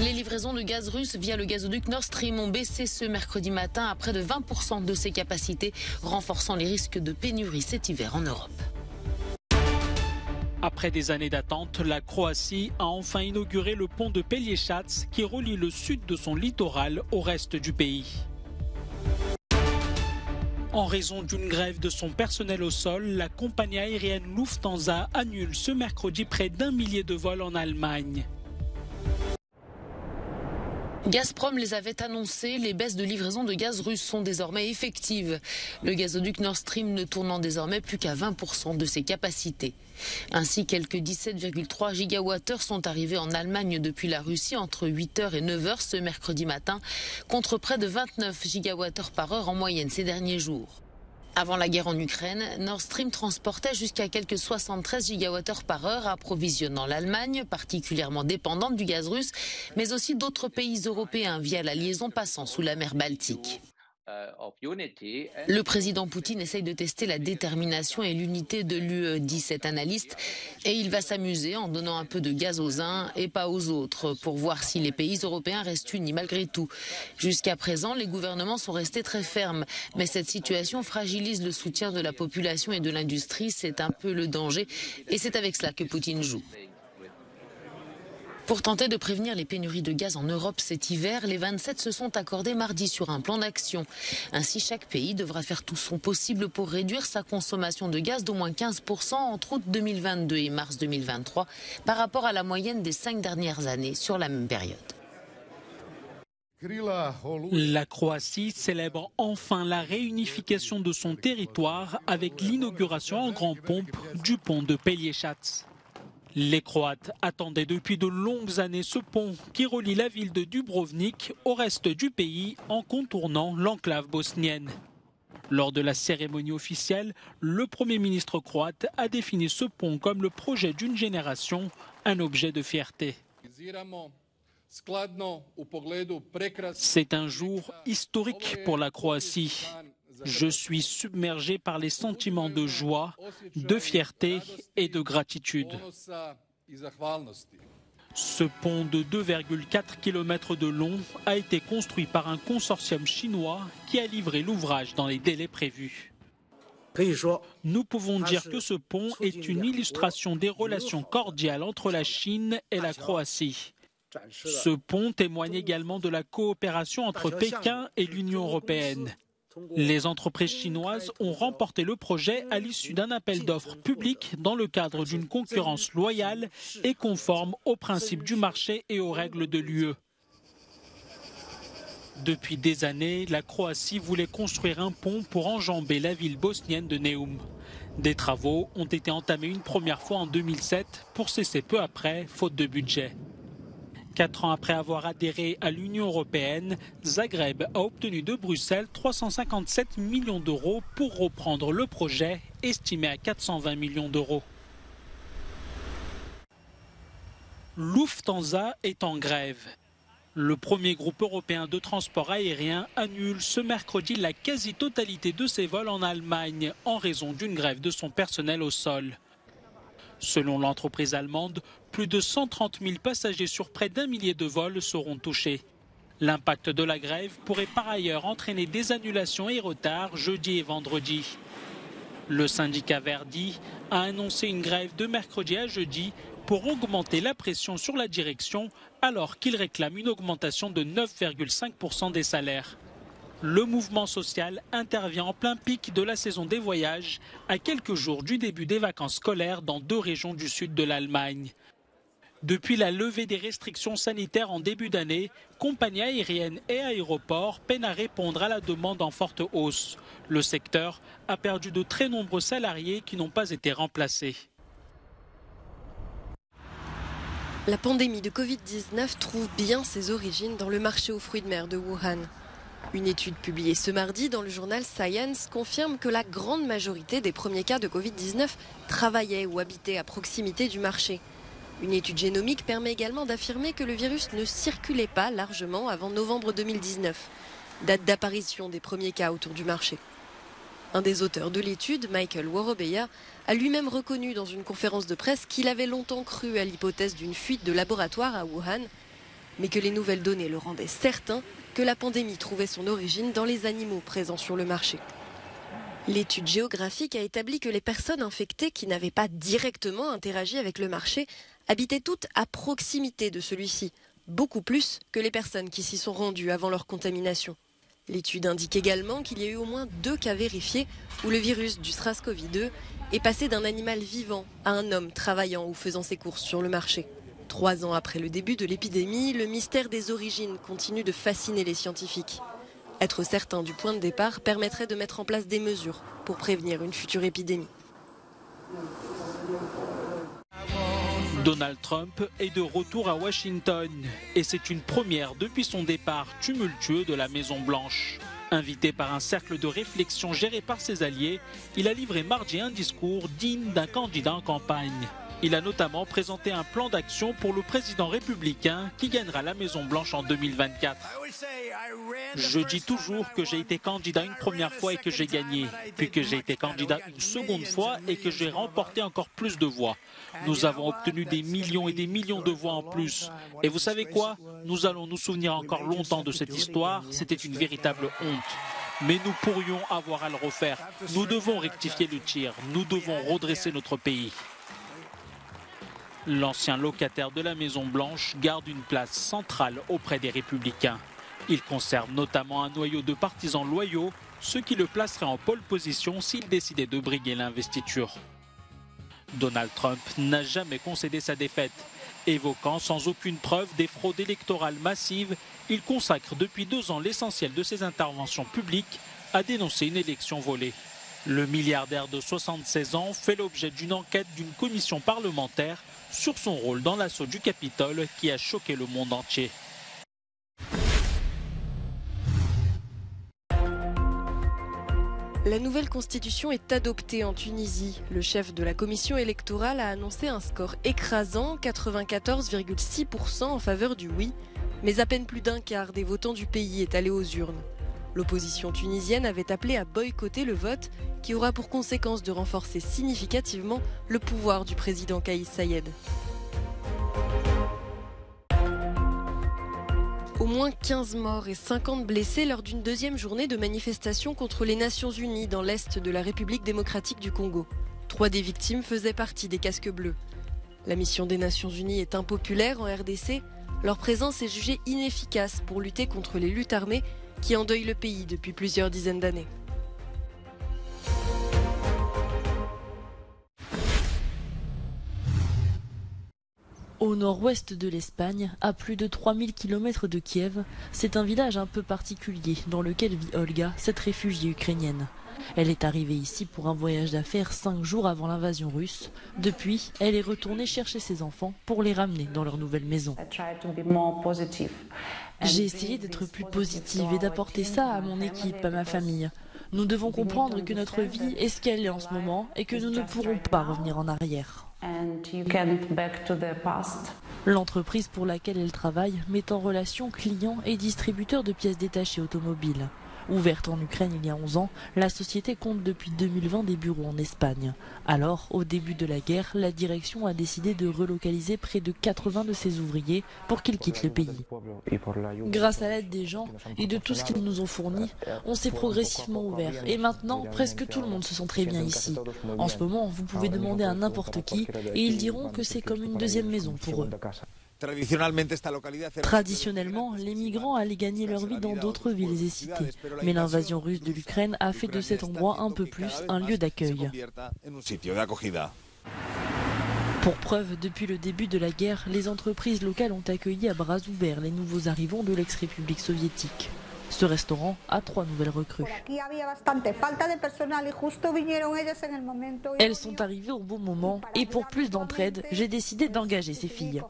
Les livraisons de gaz russe via le gazoduc Nord Stream ont baissé ce mercredi matin à près de 20% de ses capacités, renforçant les risques de pénurie cet hiver en Europe. Après des années d'attente, la Croatie a enfin inauguré le pont de Pelješac qui relie le sud de son littoral au reste du pays. En raison d'une grève de son personnel au sol, la compagnie aérienne Lufthansa annule ce mercredi près d'1 millier de vols en Allemagne. Gazprom les avait annoncés, les baisses de livraison de gaz russe sont désormais effectives. Le gazoduc Nord Stream ne tournant désormais plus qu'à 20% de ses capacités. Ainsi, quelques 17,3 gigawattheures sont arrivés en Allemagne depuis la Russie entre 8h et 9h ce mercredi matin, contre près de 29 gigawattheures par heure en moyenne ces derniers jours. Avant la guerre en Ukraine, Nord Stream transportait jusqu'à quelques 73 gigawattheures par heure, approvisionnant l'Allemagne, particulièrement dépendante du gaz russe, mais aussi d'autres pays européens via la liaison passant sous la mer Baltique. Le président Poutine essaye de tester la détermination et l'unité de l'UE, dit cet analyste, et il va s'amuser en donnant un peu de gaz aux uns et pas aux autres, pour voir si les pays européens restent unis malgré tout. Jusqu'à présent, les gouvernements sont restés très fermes, mais cette situation fragilise le soutien de la population et de l'industrie, c'est un peu le danger, et c'est avec cela que Poutine joue. Pour tenter de prévenir les pénuries de gaz en Europe cet hiver, les 27 se sont accordés mardi sur un plan d'action. Ainsi, chaque pays devra faire tout son possible pour réduire sa consommation de gaz d'au moins 15% entre août 2022 et mars 2023 par rapport à la moyenne des 5 dernières années sur la même période. La Croatie célèbre enfin la réunification de son territoire avec l'inauguration en grande pompe du pont de Pelješac. Les Croates attendaient depuis de longues années ce pont qui relie la ville de Dubrovnik au reste du pays en contournant l'enclave bosnienne. Lors de la cérémonie officielle, le Premier ministre croate a défini ce pont comme le projet d'une génération, un objet de fierté. C'est un jour historique pour la Croatie. Je suis submergé par les sentiments de joie, de fierté et de gratitude. Ce pont de 2,4 km de long a été construit par un consortium chinois qui a livré l'ouvrage dans les délais prévus. Nous pouvons dire que ce pont est une illustration des relations cordiales entre la Chine et la Croatie. Ce pont témoigne également de la coopération entre Pékin et l'Union européenne. Les entreprises chinoises ont remporté le projet à l'issue d'un appel d'offres public dans le cadre d'une concurrence loyale et conforme aux principes du marché et aux règles de l'UE. Depuis des années, la Croatie voulait construire un pont pour enjamber la ville bosnienne de Neum. Des travaux ont été entamés une première fois en 2007 pour cesser peu après, faute de budget. 4 ans après avoir adhéré à l'Union européenne, Zagreb a obtenu de Bruxelles 357 millions d'euros pour reprendre le projet, estimé à 420 millions d'euros. Lufthansa est en grève. Le premier groupe européen de transport aérien annule ce mercredi la quasi-totalité de ses vols en Allemagne en raison d'une grève de son personnel au sol. Selon l'entreprise allemande, plus de 130 000 passagers sur près d'1 millier de vols seront touchés. L'impact de la grève pourrait par ailleurs entraîner des annulations et retards jeudi et vendredi. Le syndicat Verdi a annoncé une grève de mercredi à jeudi pour augmenter la pression sur la direction alors qu'il réclame une augmentation de 9,5% des salaires. Le mouvement social intervient en plein pic de la saison des voyages, à quelques jours du début des vacances scolaires dans 2 régions du sud de l'Allemagne. Depuis la levée des restrictions sanitaires en début d'année, compagnies aériennes et aéroports peinent à répondre à la demande en forte hausse. Le secteur a perdu de très nombreux salariés qui n'ont pas été remplacés. La pandémie de Covid-19 trouve bien ses origines dans le marché aux fruits de mer de Wuhan. Une étude publiée ce mardi dans le journal Science confirme que la grande majorité des premiers cas de Covid-19 travaillaient ou habitaient à proximité du marché. Une étude génomique permet également d'affirmer que le virus ne circulait pas largement avant novembre 2019, date d'apparition des premiers cas autour du marché. Un des auteurs de l'étude, Michael Worobeya, a lui-même reconnu dans une conférence de presse qu'il avait longtemps cru à l'hypothèse d'une fuite de laboratoire à Wuhan. mais que les nouvelles données le rendaient certain que la pandémie trouvait son origine dans les animaux présents sur le marché. L'étude géographique a établi que les personnes infectées qui n'avaient pas directement interagi avec le marché habitaient toutes à proximité de celui-ci, beaucoup plus que les personnes qui s'y sont rendues avant leur contamination. L'étude indique également qu'il y a eu au moins 2 cas vérifiés où le virus du SRAS-CoV-2 est passé d'un animal vivant à un homme travaillant ou faisant ses courses sur le marché. 3 ans après le début de l'épidémie, le mystère des origines continue de fasciner les scientifiques. Être certain du point de départ permettrait de mettre en place des mesures pour prévenir une future épidémie. Donald Trump est de retour à Washington et c'est une première depuis son départ tumultueux de la Maison-Blanche. Invité par un cercle de réflexion géré par ses alliés, il a livré mardi un discours digne d'un candidat en campagne. Il a notamment présenté un plan d'action pour le président républicain qui gagnera la Maison-Blanche en 2024. Je dis toujours que j'ai été candidat une première fois et que j'ai gagné, puis que j'ai été candidat une seconde fois et que j'ai remporté encore plus de voix. Nous avons obtenu des millions et des millions de voix en plus. Et vous savez quoi? Nous allons nous souvenir encore longtemps de cette histoire. C'était une véritable honte. Mais nous pourrions avoir à le refaire. Nous devons rectifier le tir. Nous devons redresser notre pays. L'ancien locataire de la Maison-Blanche garde une place centrale auprès des Républicains. Il conserve notamment un noyau de partisans loyaux, ce qui le placerait en pole position s'il décidait de briguer l'investiture. Donald Trump n'a jamais concédé sa défaite. Évoquant sans aucune preuve des fraudes électorales massives, il consacre depuis 2 ans l'essentiel de ses interventions publiques à dénoncer une élection volée. Le milliardaire de 76 ans fait l'objet d'une enquête d'une commission parlementaire sur son rôle dans l'assaut du Capitole qui a choqué le monde entier. La nouvelle constitution est adoptée en Tunisie. Le chef de la commission électorale a annoncé un score écrasant, 94,6% en faveur du oui, mais à peine plus d'un quart des votants du pays est allé aux urnes. L'opposition tunisienne avait appelé à boycotter le vote, qui aura pour conséquence de renforcer significativement le pouvoir du président Kais Saied. Au moins 15 morts et 50 blessés lors d'une deuxième journée de manifestation contre les Nations Unies dans l'est de la République démocratique du Congo. 3 des victimes faisaient partie des casques bleus. La mission des Nations Unies est impopulaire en RDC. Leur présence est jugée inefficace pour lutter contre les luttes armées qui endeuillent le pays depuis plusieurs dizaines d'années. Au nord-ouest de l'Espagne, à plus de 3000 km de Kiev, c'est un village un peu particulier dans lequel vit Olga, cette réfugiée ukrainienne. Elle est arrivée ici pour un voyage d'affaires 5 jours avant l'invasion russe. Depuis, elle est retournée chercher ses enfants pour les ramener dans leur nouvelle maison. J'ai essayé d'être plus positive et d'apporter ça à mon équipe, à ma famille. Nous devons comprendre que notre vie est ce qu'elle est en ce moment et que nous ne pourrons pas revenir en arrière. L'entreprise pour laquelle elle travaille met en relation clients et distributeurs de pièces détachées automobiles. Ouverte en Ukraine il y a 11 ans, la société compte depuis 2020 des bureaux en Espagne. Alors, au début de la guerre, la direction a décidé de relocaliser près de 80 de ses ouvriers pour qu'ils quittent le pays. Grâce à l'aide des gens et de tout ce qu'ils nous ont fourni, on s'est progressivement ouvert. Et maintenant, presque tout le monde se sent très bien ici. En ce moment, vous pouvez demander à n'importe qui et ils diront que c'est comme une deuxième maison pour eux. Traditionnellement, les migrants allaient gagner leur vie dans d'autres villes et cités. Mais l'invasion russe de l'Ukraine a fait de cet endroit un peu plus un lieu d'accueil. Pour preuve, depuis le début de la guerre, les entreprises locales ont accueilli à bras ouverts les nouveaux arrivants de l'ex-République soviétique. Ce restaurant a 3 nouvelles recrues. Elles sont arrivées au bon moment et pour plus d'entraide, j'ai décidé d'engager ces filles.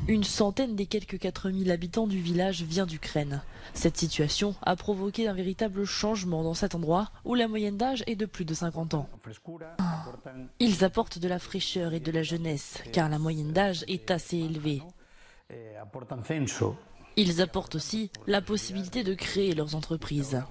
Une centaine des quelques 4000 habitants du village vient d'Ukraine. Cette situation a provoqué un véritable changement dans cet endroit où la moyenne d'âge est de plus de 50 ans. Ils apportent de la fraîcheur et de la jeunesse car la moyenne d'âge est assez élevée. Ils apportent aussi la possibilité de créer leurs entreprises.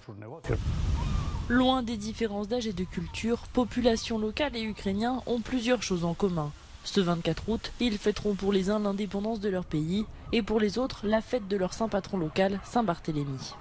Loin des différences d'âge et de culture, population locale et ukrainiens ont plusieurs choses en commun. Ce 24 août, ils fêteront pour les uns l'indépendance de leur pays et pour les autres la fête de leur saint patron local, Saint-Barthélemy.